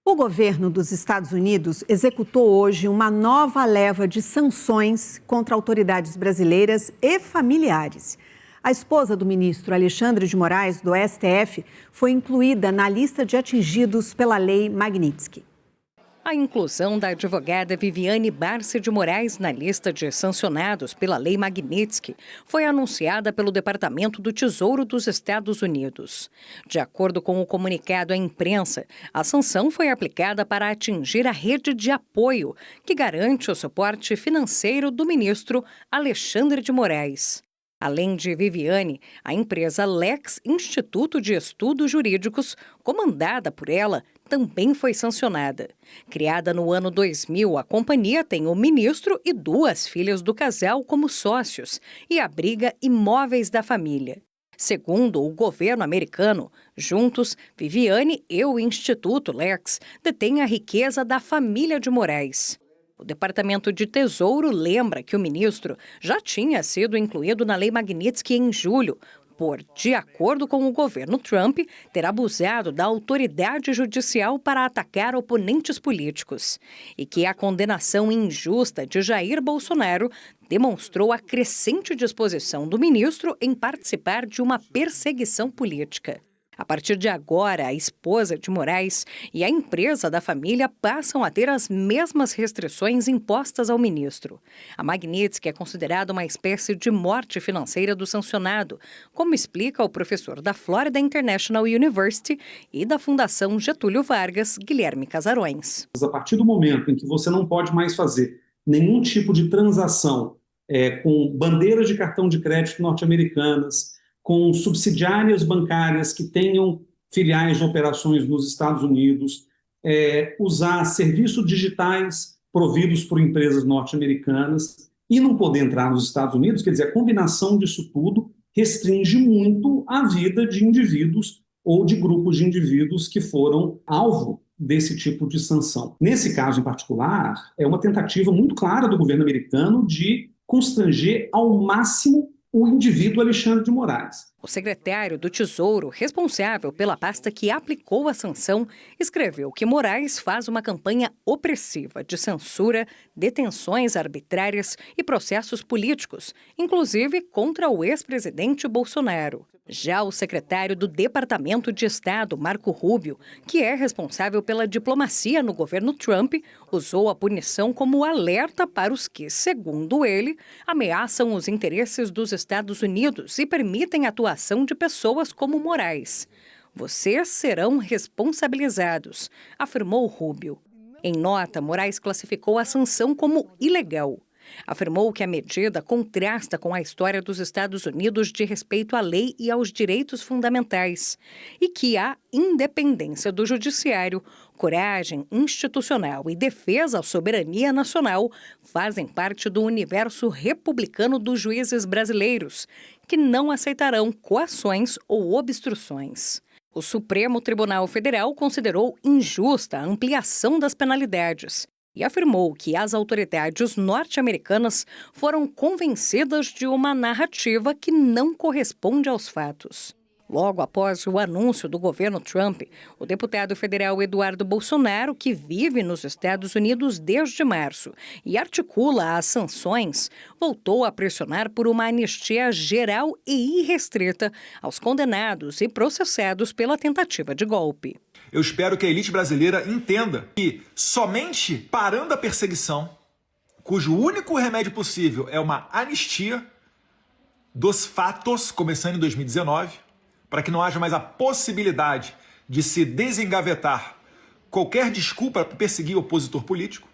O governo dos Estados Unidos executou hoje uma nova leva de sanções contra autoridades brasileiras e familiares. A esposa do ministro Alexandre de Moraes, do STF, foi incluída na lista de atingidos pela Lei Magnitsky. A inclusão da advogada Viviane Barça de Moraes na lista de sancionados pela Lei Magnitsky foi anunciada pelo Departamento do Tesouro dos Estados Unidos. De acordo com o comunicado à imprensa, a sanção foi aplicada para atingir a rede de apoio que garante o suporte financeiro do ministro Alexandre de Moraes. Além de Viviane, a empresa Lex Instituto de Estudos Jurídicos, comandada por ela, também foi sancionada. Criada no ano 2000, a companhia tem o ministro e duas filhas do casal como sócios e abriga imóveis da família. Segundo o governo americano, juntos, Viviane e o Instituto Lex detêm a riqueza da família de Moraes. O Departamento de Tesouro lembra que o ministro já tinha sido incluído na Lei Magnitsky em julho, por, de acordo com o governo Trump, ter abusado da autoridade judicial para atacar oponentes políticos. E que a condenação injusta de Jair Bolsonaro demonstrou a crescente disposição do ministro em participar de uma perseguição política. A partir de agora, a esposa de Moraes e a empresa da família passam a ter as mesmas restrições impostas ao ministro. A Magnitsky é considerada uma espécie de morte financeira do sancionado, como explica o professor da Florida International University e da Fundação Getúlio Vargas, Guilherme Casarões. A partir do momento em que você não pode mais fazer nenhum tipo de transação com bandeiras de cartão de crédito norte-americanas, com subsidiárias bancárias que tenham filiais de operações nos Estados Unidos, usar serviços digitais providos por empresas norte-americanas e não poder entrar nos Estados Unidos, quer dizer, a combinação disso tudo restringe muito a vida de indivíduos ou de grupos de indivíduos que foram alvo desse tipo de sanção. Nesse caso em particular, é uma tentativa muito clara do governo americano de constranger ao máximo o indivíduo Alexandre de Moraes. O secretário do Tesouro, responsável pela pasta que aplicou a sanção, escreveu que Moraes faz uma campanha opressiva de censura, detenções arbitrárias e processos políticos, inclusive contra o ex-presidente Bolsonaro. Já o secretário do Departamento de Estado, Marco Rubio, que é responsável pela diplomacia no governo Trump, usou a punição como alerta para os que, segundo ele, ameaçam os interesses dos Estados Unidos e permitem a atuação de pessoas como Moraes. Vocês serão responsabilizados, afirmou Rubio. Em nota, Moraes classificou a sanção como ilegal. Afirmou que a medida contrasta com a história dos Estados Unidos de respeito à lei e aos direitos fundamentais e que a independência do judiciário, coragem institucional e defesa à soberania nacional fazem parte do universo republicano dos juízes brasileiros, que não aceitarão coações ou obstruções. O Supremo Tribunal Federal considerou injusta a ampliação das penalidades e afirmou que as autoridades norte-americanas foram convencidas de uma narrativa que não corresponde aos fatos. Logo após o anúncio do governo Trump, o deputado federal Eduardo Bolsonaro, que vive nos Estados Unidos desde março e articula as sanções, voltou a pressionar por uma anistia geral e irrestrita aos condenados e processados pela tentativa de golpe. Eu espero que a elite brasileira entenda que somente parando a perseguição, cujo único remédio possível é uma anistia dos fatos, começando em 2019, para que não haja mais a possibilidade de se desengavetar qualquer desculpa para perseguir opositor político,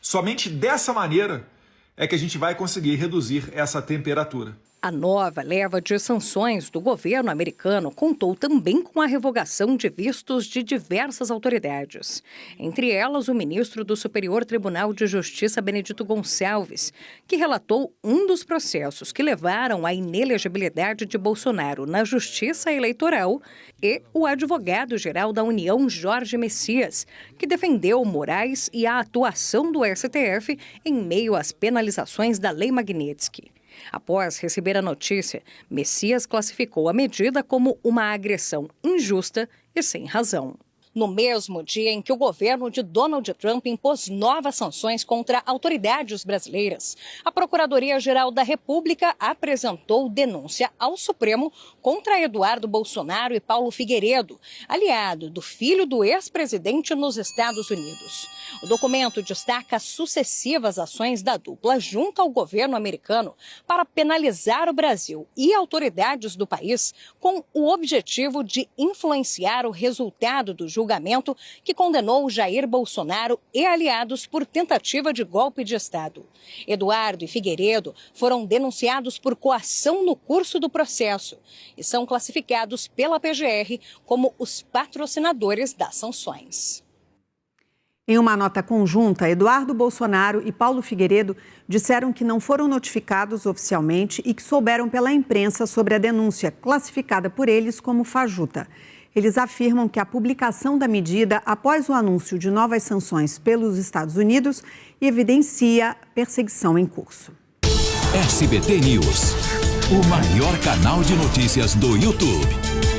somente dessa maneira é que a gente vai conseguir reduzir essa temperatura. A nova leva de sanções do governo americano contou também com a revogação de vistos de diversas autoridades. Entre elas, o ministro do Superior Tribunal de Justiça, Benedito Gonçalves, que relatou um dos processos que levaram à inelegibilidade de Bolsonaro na Justiça Eleitoral, e o advogado-geral da União, Jorge Messias, que defendeu Moraes e a atuação do STF em meio às penalizações da Lei Magnitsky. Após receber a notícia, Messias classificou a medida como uma agressão injusta e sem razão. no mesmo dia em que o governo de Donald Trump impôs novas sanções contra autoridades brasileiras. A Procuradoria-Geral da República apresentou denúncia ao Supremo contra Eduardo Bolsonaro e Paulo Figueiredo, aliado do filho do ex-presidente nos Estados Unidos. O documento destaca sucessivas ações da dupla junto ao governo americano para penalizar o Brasil e autoridades do país com o objetivo de influenciar o resultado do julgamento que condenou Jair Bolsonaro e aliados por tentativa de golpe de Estado. Eduardo e Figueiredo foram denunciados por coação no curso do processo e são classificados pela PGR como os patrocinadores das sanções. Em uma nota conjunta, Eduardo Bolsonaro e Paulo Figueiredo disseram que não foram notificados oficialmente e que souberam pela imprensa sobre a denúncia, classificada por eles como fajuta. Eles afirmam que a publicação da medida após o anúncio de novas sanções pelos Estados Unidos evidencia perseguição em curso. SBT News, o maior canal de notícias do YouTube.